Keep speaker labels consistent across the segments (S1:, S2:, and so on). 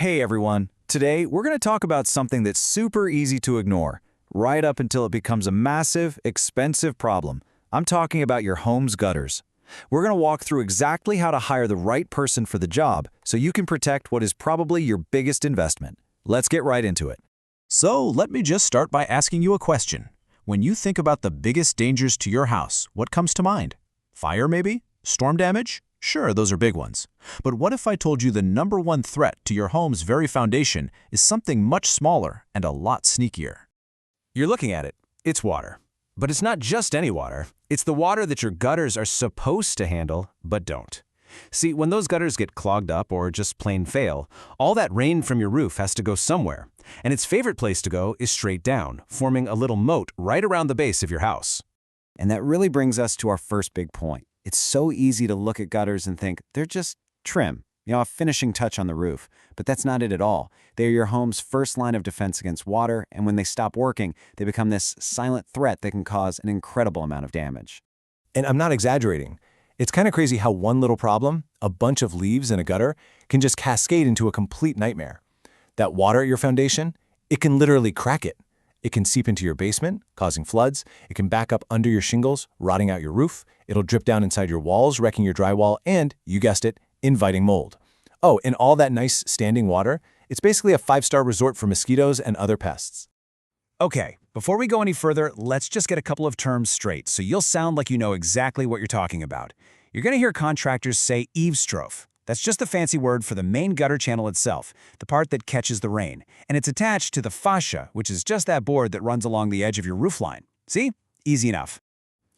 S1: Hey everyone, today we're going to talk about something that's super easy to ignore, right up until it becomes a massive, expensive problem. I'm talking about your home's gutters. We're going to walk through exactly how to hire the right person for the job so you can protect what is probably your biggest investment. Let's get right into it.
S2: So let me just start by asking you a question. When you think about the biggest dangers to your house, what comes to mind? Fire maybe? Storm damage? Sure, those are big ones. But what if I told you the number one threat to your home's very foundation is something much smaller and a lot sneakier?
S3: You're looking at it. It's water. But it's not just any water. It's the water that your gutters are supposed to handle, but don't. See, when those gutters get clogged up or just plain fail, all that rain from your roof has to go somewhere. And its favorite place to go is straight down, forming a little moat right around the base of your house.
S1: And that really brings us to our first big point. It's so easy to look at gutters and think they're just trim, a finishing touch on the roof. But that's not it at all. They are your home's first line of defense against water, and when they stop working, they become this silent threat that can cause an incredible amount of damage.
S4: And I'm not exaggerating. It's kind of crazy how one little problem, a bunch of leaves in a gutter, can just cascade into a complete nightmare. That water at your foundation, it can literally crack it. It can seep into your basement, causing floods. It can back up under your shingles, rotting out your roof. It'll drip down inside your walls, wrecking your drywall, and, you guessed it, inviting mold. Oh, and all that nice standing water, it's basically a 5-star resort for mosquitoes and other pests.
S3: Okay, before we go any further, let's just get a couple of terms straight so you'll sound like you know exactly what you're talking about. You're going to hear contractors say eavestrough. That's just a fancy word for the main gutter channel itself, the part that catches the rain, and it's attached to the fascia, which is just that board that runs along the edge of your roof line. See? Easy enough.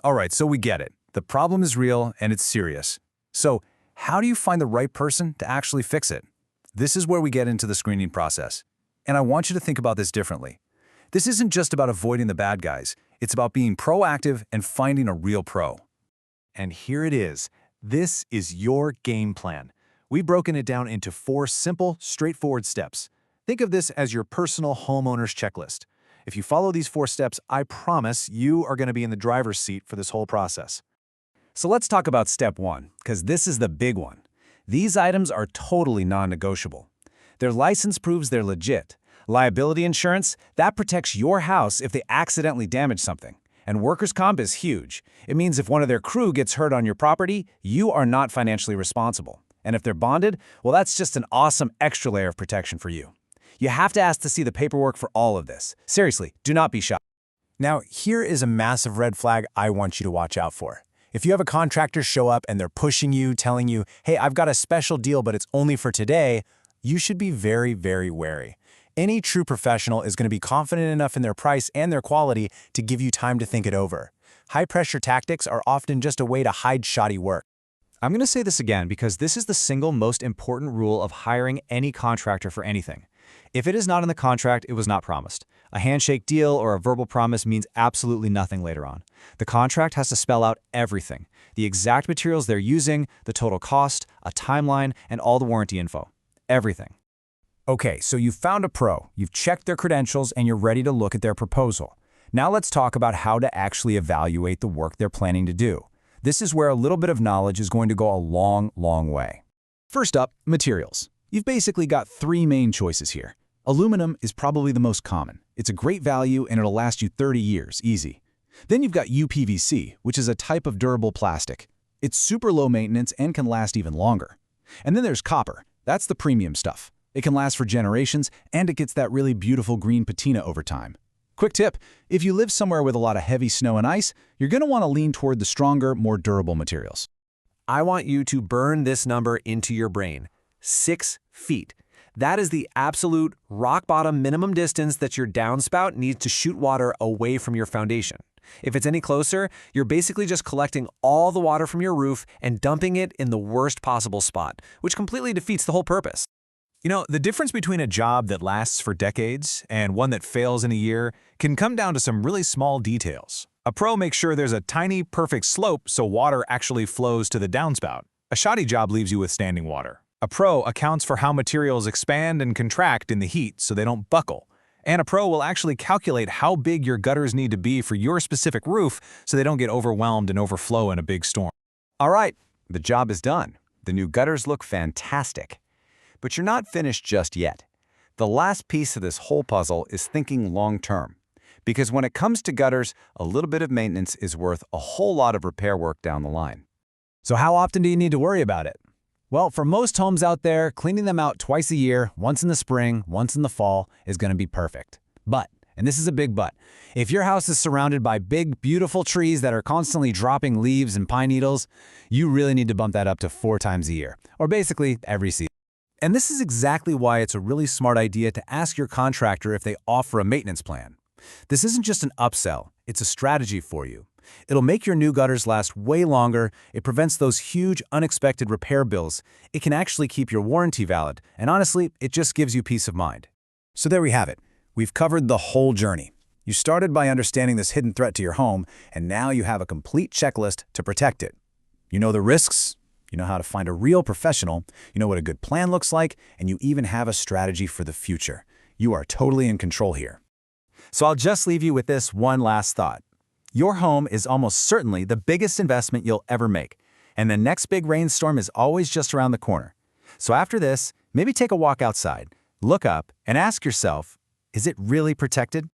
S1: All right, so we get it. The problem is real and it's serious. So, how do you find the right person to actually fix it? This is where we get into the screening process. And I want you to think about this differently. This isn't just about avoiding the bad guys. It's about being proactive and finding a real pro.
S2: And here it is. This is your game plan. We've broken it down into 4 simple, straightforward steps. Think of this as your personal homeowner's checklist. If you follow these 4 steps, I promise you are going to be in the driver's seat for this whole process.
S3: So let's talk about step 1, because this is the big one. These items are totally non-negotiable. Their license proves they're legit. Liability insurance, that protects your house if they accidentally damage something. And workers' comp is huge. It means if one of their crew gets hurt on your property, you are not financially responsible. And if they're bonded, well, that's just an awesome extra layer of protection for you. You have to ask to see the paperwork for all of this. Seriously, do not be shy.
S2: Now, here is a massive red flag I want you to watch out for. If you have a contractor show up and they're pushing you, telling you, hey, I've got a special deal, but it's only for today, you should be very, very wary. Any true professional is going to be confident enough in their price and their quality to give you time to think it over. High-pressure tactics are often just a way to hide shoddy work.
S3: I'm going to say this again because this is the single most important rule of hiring any contractor for anything. If it is not in the contract, it was not promised. A handshake deal or a verbal promise means absolutely nothing later on. The contract has to spell out everything: the exact materials they're using, the total cost, a timeline, and all the warranty info. Everything.
S1: Okay, so you've found a pro, you've checked their credentials, and you're ready to look at their proposal. Now let's talk about how to actually evaluate the work they're planning to do. This is where a little bit of knowledge is going to go a long, long way. First up, materials. You've basically got 3 main choices here. Aluminum is probably the most common. It's a great value and it'll last you 30 years, easy. Then you've got UPVC, which is a type of durable plastic. It's super low maintenance and can last even longer. And then there's copper. That's the premium stuff. It can last for generations, and it gets that really beautiful green patina over time. Quick tip, if you live somewhere with a lot of heavy snow and ice, you're going to want to lean toward the stronger, more durable materials.
S3: I want you to burn this number into your brain. 6 feet. That is the absolute rock-bottom minimum distance that your downspout needs to shoot water away from your foundation. If it's any closer, you're basically just collecting all the water from your roof and dumping it in the worst possible spot, which completely defeats the whole purpose.
S2: You know, the difference between a job that lasts for decades and one that fails in a year can come down to some really small details. A pro makes sure there's a tiny, perfect slope so water actually flows to the downspout. A shoddy job leaves you with standing water. A pro accounts for how materials expand and contract in the heat so they don't buckle. And a pro will actually calculate how big your gutters need to be for your specific roof so they don't get overwhelmed and overflow in a big storm.
S3: All right, the job is done. The new gutters look fantastic.
S1: But you're not finished just yet. The last piece of this whole puzzle is thinking long-term. Because when it comes to gutters, a little bit of maintenance is worth a whole lot of repair work down the line.
S3: So how often do you need to worry about it? Well, for most homes out there, cleaning them out twice a year, once in the spring, once in the fall, is going to be perfect. But, and this is a big but, if your house is surrounded by big, beautiful trees that are constantly dropping leaves and pine needles, you really need to bump that up to 4 times a year, or basically every season. And this is exactly why it's a really smart idea to ask your contractor if they offer a maintenance plan. This isn't just an upsell, it's a strategy for you. It'll make your new gutters last way longer, it prevents those huge, unexpected repair bills, it can actually keep your warranty valid, and honestly, it just gives you peace of mind.
S1: So there we have it. We've covered the whole journey. You started by understanding this hidden threat to your home, and now you have a complete checklist to protect it. You know the risks, you know how to find a real professional, you know what a good plan looks like, and you even have a strategy for the future. You are totally in control here.
S3: So I'll just leave you with this one last thought. Your home is almost certainly the biggest investment you'll ever make, and the next big rainstorm is always just around the corner. So after this, maybe take a walk outside, look up, and ask yourself, is it really protected?